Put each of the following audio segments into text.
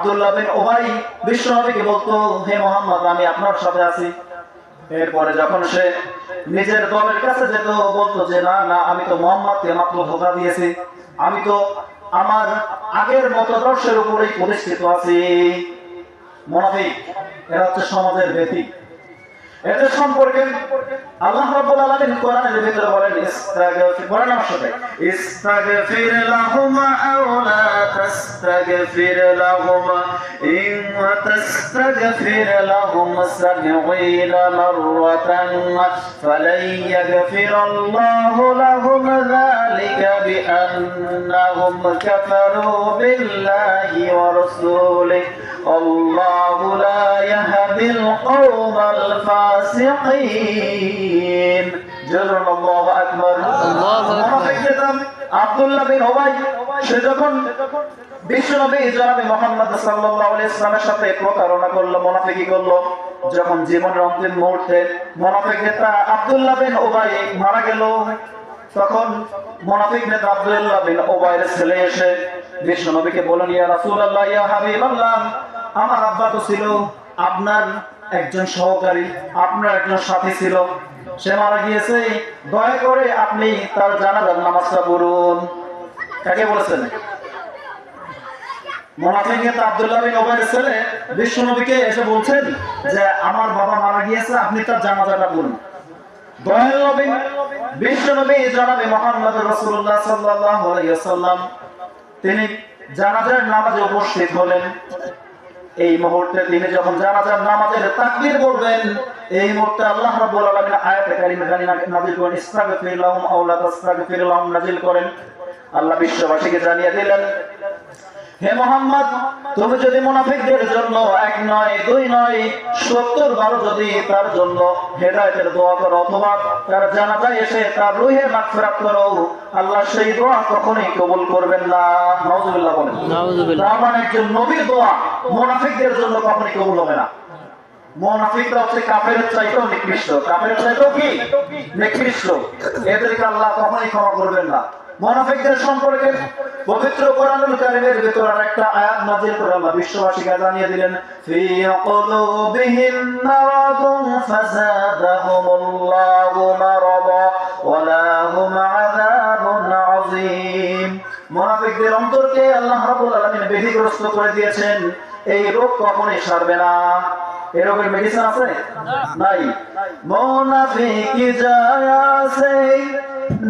আব্দুল্লাহ বিন উবাই বিশ্বনবীকে বলতো, হে মুহাম্মদ, আমি আপনার সাথে আছি। এরপরে যখন সে নিজের দলের কাছে যেত, বলতো যে না না, আমি তো মুহাম্মদকে মাত্র ধোঁকা দিয়েছি, আমি তো আমার আগের মতাদর্শের উপরেই প্রতিষ্ঠিত আছি। মুনাফিক এরা হচ্ছে সমাজের ব্যতি। এদের সম্পর্কে আল্লাহ রাব্বুল আলামিন কোরআনের ভিতরে বলেন, ইস্তাগফির লাহুম আও লা তাস্তাগফির লাহুম ইন তাস্তাগফির লাহুম 70 মাররাতান ফালাই ইয়াগফিরাল্লাহু লাহুম যালিকা বিআন্নাহুম কাফারু বিল্লাহি ওয়া রাসূলিহি আল্লাহু লা ইয়াহদিল কওমাল ফাসিকিন। আল্লাহু আকবার। আব্দুল্লাহ বিন উবাই সে যখন বিশ্বনবী জনাবে মুহাম্মদ সাল্লাল্লাহু আলাইহি ওয়াসাল্লামের সাথে প্রতারণা করলো, মুনাফিকি করলো, যখন জীবনের অন্তিম মুহূর্তে মুনাফিক নেতা আব্দুল্লাহ বিন উবাই মারা গেল, তখন মুনাফিক নেতা আব্দুল্লাহ বিন উবাইয়ের ছেলে এসে বিশ্বনবীকে বলেন, ইয়া রাসূলুল্লাহ, ইয়া হাবিবাল্লাহ, আমার আব্বা তো ছিল আপনার একজন সহকারী, আপনার একজন সাথী ছিল, সে মারা গিয়েছে, দয়া করে আপনি তার জানাজার নামাজটা পড়ুন। কাকে বলেছেন? মুনাফিক নেতা আব্দুল্লাহ বিন উবাইয়ের ছেলে বিশ্বনবীকে এসে বলছেন যে আমার বাবা মারা গিয়েছে, আপনি তার জানাজাটা পড়ুন। দয়াল নবী বিশ্বনবী জনাবে মুহাম্মদ রাসূলুল্লাহ সাল্লাল্লাহু আলাইহি ওয়াসাল্লাম তিনি জানাজার নামাজে উপস্থিত হলেন। এই মুহূর্তে তিনি যখন জানাজার নামাজের তাকবীর বলবেন, এই মুহূর্তে আল্লাহ রাব্বুল আলামিন আয়াতে কারিমা নাযিল করেন, ইস্তাগফির লাহুম আও লা তাস্তাগফির লাহুম নাযিল করেন। আল্লাহ বিশ্ববাসীকে জানিয়ে দিলেন, হে মুহাম্মদ, তুমি যদি মুনাফিকদের জন্য এক নয়, দুই নয়, 70 বার যদি তার জন্য হেদায়েতের দোয়া করো, অথবা তার জানাজায় এসে তার রূহে মাগফিরাত করো, আল্লাহ সেই দোয়া কখনোই কবুল করবেন না। নাউযুবিল্লাহ বলেন। নাউযুবিল্লাহ। তার মানে একজন নবীর দোয়া মুনাফিকদের জন্য কখনোই কবুল হবে না। মুনাফিকরা হচ্ছে কাফেরের চাইতেও নিকৃষ্ট, কাফেরের চাইতেও কি নিকৃষ্ট, এদেরকে আল্লাহ কখনোই ক্ষমা করবেন না। মুনাফিকদের সম্পর্কে পবিত্র কোরআনুল কারীমের ভিতর আরেকটা আয়াত নাযিল করে আল্লাহ বিশ্ববাসীকে জানিয়ে দিলেন, ফি কুলুবিহিম মারাদুন ফাযাদাহুমুল্লাহু মারাদা ওয়া লাহুম আযাবুন আযীম। মুনাফিকদের অন্তরকে আল্লাহ রাব্বুল আলামিন ব্যাধিগ্রস্ত করে দিয়েছেন, এই রোগ কখনোই সারবে না। এই রোগের মেডিসিন আছে? নাই। মুনাফিকি যায় আছে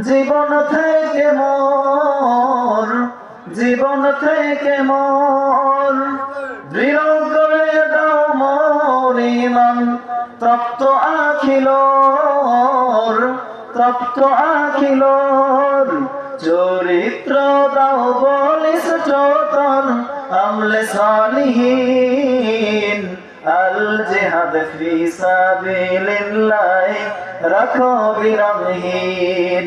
জীবন থেকে মোর, জীবন থেকে মোর, দৃঢ় করে দাও মোর ইমান, তপ্ত আখিলোর, তপ্ত আখিলোর, চরিত্র দাও বলিস চতন, আমলে সালিহীন, আল জিহাদ ফি সাবিলিল্লাহ রাখো বিরামহীন,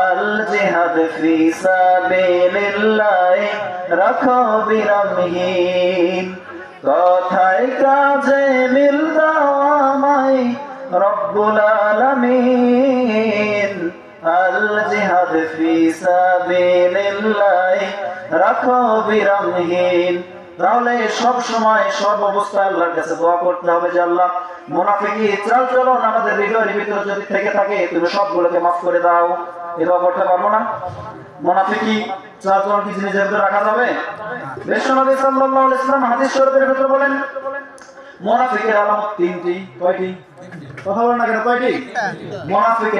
আল জিহাদ ফি সাবিলিল্লাহ রাখো বিরামহীন, কথায় কাজে মিল দাও আমায় রব্বুল আলামিন, আল জিহাদ ফি সাবিলিল্লাহ রাখো বিরামহীন। তাহলে সব সময় সব অবস্থায় আল্লাহর কাছে দোয়া করতে হবে যে আল্লাহ, মুনাফিকি চালচলন আমাদের হৃদয়ের ভিতরে যদি থেকে থাকে তুমি সবগুলোকে মাফ করে দাও। এই দোয়া করতে পারবো না? মুনাফিকি চালচলন কি নিজের ভিতরে রাখা যাবে? বিশ্বনবী সাল্লাল্লাহু আলাইহি ওয়াসাল্লাম হাদিস শরীফের ভিতরে বলেন, মুনাফিকের আলামত তিনটি। কয়টি? কথা বলেন না কেন? কয়টি? মুনাফিকের